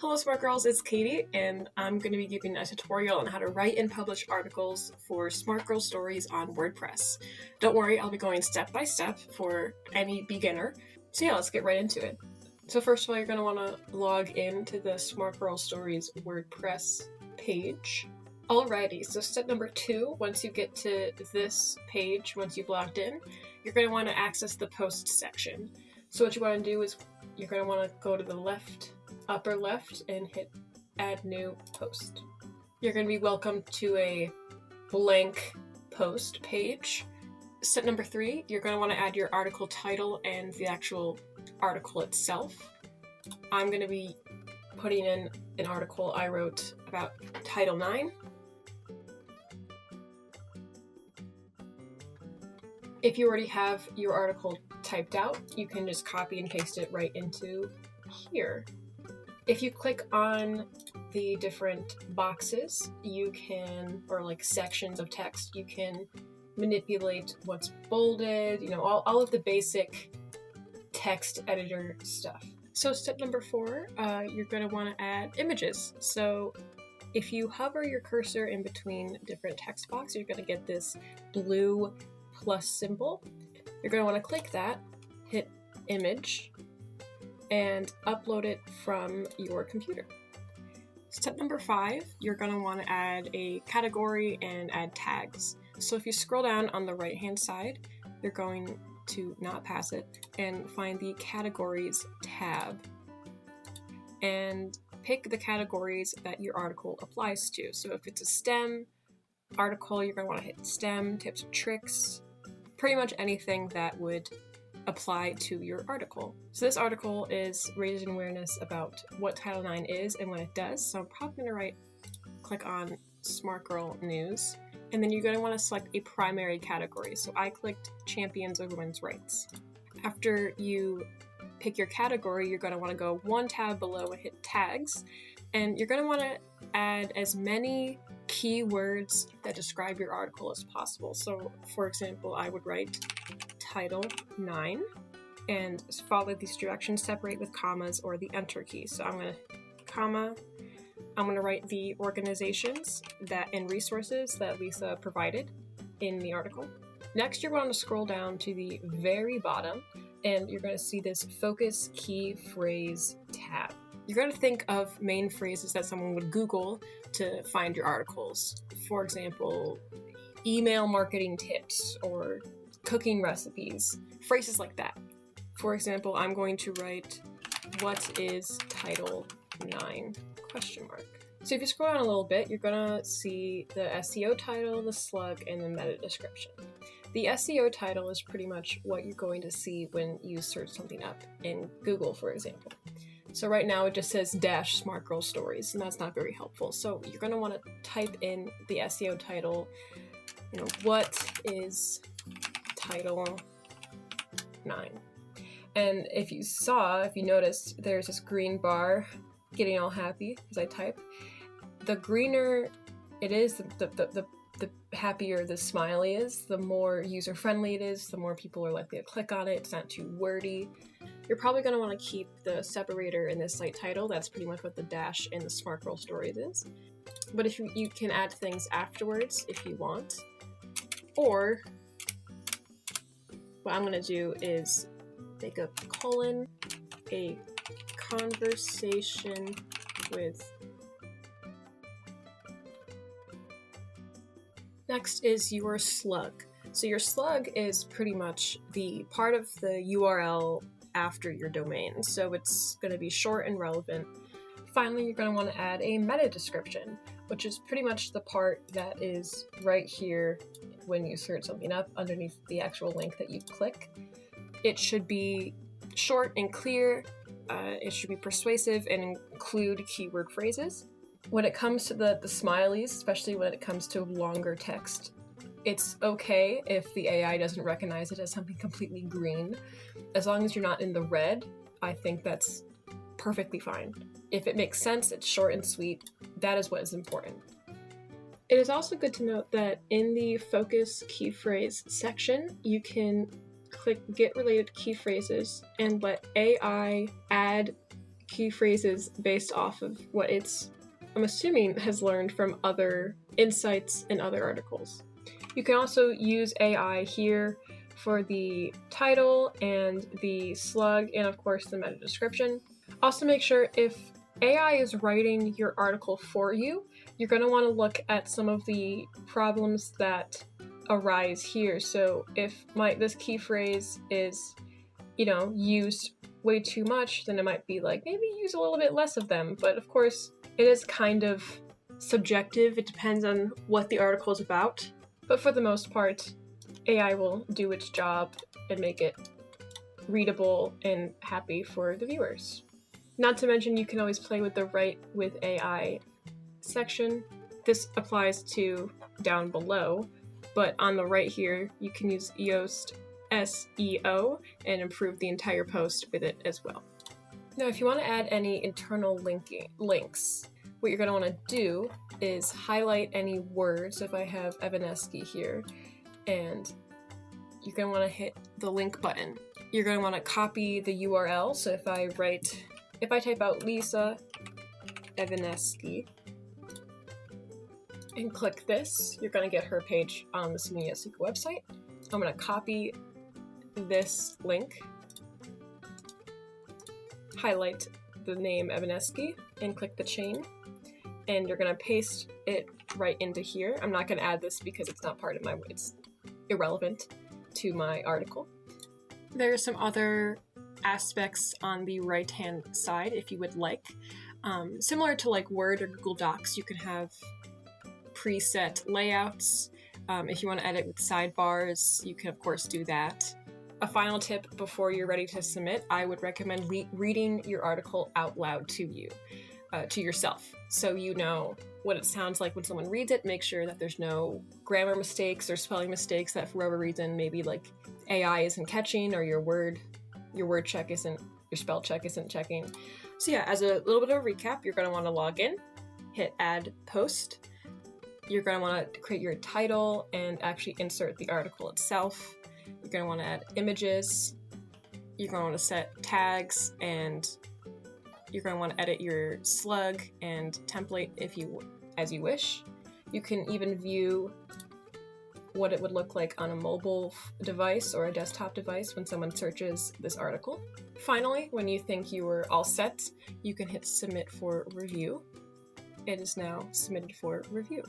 Hello Smart Girls, it's Katie, and I'm going to be giving a tutorial on how to write and publish articles for Smart Girl Stories on WordPress. Don't worry, I'll be going step by step for any beginner. So yeah, let's get right into it. So first of all, you're going to want to log into the Smart Girl Stories WordPress page. Alrighty, so step number 2, once you get to this page, once you've logged in, you're going to want to access the post section. So what you want to do is you're going to want to go to the upper left and hit add new post. You're going to be welcomed to a blank post page. Step number 3, you're going to want to add your article title and the actual article itself. I'm going to be putting in an article I wrote about Title IX. If you already have your article typed out, you can just copy and paste it right into here. If you click on the different boxes, you can, or like sections of text, you can manipulate what's bolded, all of the basic text editor stuff. So step number 4, you're going to want to add images. So if you hover your cursor in between different text boxes, you're going to get this blue plus symbol. You're going to want to click that, hit image, and upload it from your computer. Step number 5, you're going to want to add a category and add tags. So if you scroll down on the right hand side, you're going to not pass it and find the categories tab and pick the categories that your article applies to. So if it's a STEM article, you're going to want to hit STEM, tips and tricks, pretty much anything that would apply to your article. So this article is raising awareness about what Title IX is and what it does. So I'm probably going to click on Smart Girl News, and then you're going to want to select a primary category. So I clicked Champions of Women's Rights. After you pick your category, you're going to want to go one tab below and hit tags, and you're going to want to add as many keywords that describe your article as possible. So for example, I would write Title IX and follow these directions, separate with commas or the enter key. So I'm going to write the organizations and resources that Lisa provided in the article. Next, you're going to scroll down to the very bottom and you're going to see this focus key phrase tab. You're going to think of main phrases that someone would Google to find your articles. For example, email marketing tips or cooking recipes, phrases like that. For example, I'm going to write, what is Title IX? ? So if you scroll down a little bit, you're going to see the SEO title, the slug, and the meta description. The SEO title is pretty much what you're going to see when you search something up in Google, for example. So right now it just says Smart Girl Stories, and that's not very helpful. So you're going to want to type in the SEO title, what is Title IX? And if you noticed, there's this green bar getting all happy as I type. The greener it is, the happier the smiley is, the more user-friendly it is, the more people are likely to click on it. It's not too wordy. You're probably going to want to keep the separator in the site title. That's pretty much what the dash in the Smart Girl Stories is. But if you can add things afterwards if you want. Or what I'm going to do is make a colon, a conversation with. Next is your slug. So your slug is pretty much the part of the URL after your domain. So it's going to be short and relevant. Finally, you're going to want to add a meta description, which is pretty much the part that is right here when you search something up underneath the actual link that you click. It should be short and clear. It should be persuasive and include keyword phrases. When it comes to the smileys, especially when it comes to longer text, it's okay if the AI doesn't recognize it as something completely green. As long as you're not in the red, I think that's perfectly fine. If it makes sense, it's short and sweet, that is what is important. It is also good to note that in the focus key phrase section, you can click Get Related Key Phrases and let AI add key phrases based off of what I'm assuming, has learned from other insights in other articles. You can also use AI here for the title and the slug and of course the meta description. Also make sure if AI is writing your article for you, you're going to want to look at some of the problems that arise here. So if this key phrase is, used way too much, then it might be like, maybe use a little bit less of them. But of course, it is kind of subjective. It depends on what the article is about. But for the most part, AI will do its job and make it readable and happy for the viewers. Not to mention, you can always play with the Write with AI section. This applies to down below, but on the right here, you can use Yoast SEO and improve the entire post with it as well. Now, if you want to add any internal links, what you're going to want to do is highlight any words. So if I have Evanesky here, and you're going to want to hit the link button. You're going to want to copy the URL. So if I type out Lisa Evanesky and click this, you're going to get her page on the SUNY SQL website. I'm going to copy this link, highlight the name Evanesky, and click the chain. And you're going to paste it right into here. I'm not going to add this because it's not part of it's irrelevant to my article. There are some other aspects on the right-hand side if you would like. Similar to like Word or Google Docs, you can have preset layouts. If you want to edit with sidebars, you can of course do that. A final tip before you're ready to submit, I would recommend reading your article out loud to yourself, so you know what it sounds like when someone reads it. Make sure that there's no grammar mistakes or spelling mistakes that for whatever reason maybe like AI isn't catching, or your word check isn't, your spell check isn't checking. So yeah, as a little bit of a recap, you're going to want to log in, hit add post. You're going to want to create your title and actually insert the article itself. You're going to want to add images. You're going to want to set tags, and you're going to want to edit your slug and template as you wish. You can even view what it would look like on a mobile device or a desktop device when someone searches this article. Finally, when you think you are all set, you can hit submit for review. It is now submitted for review.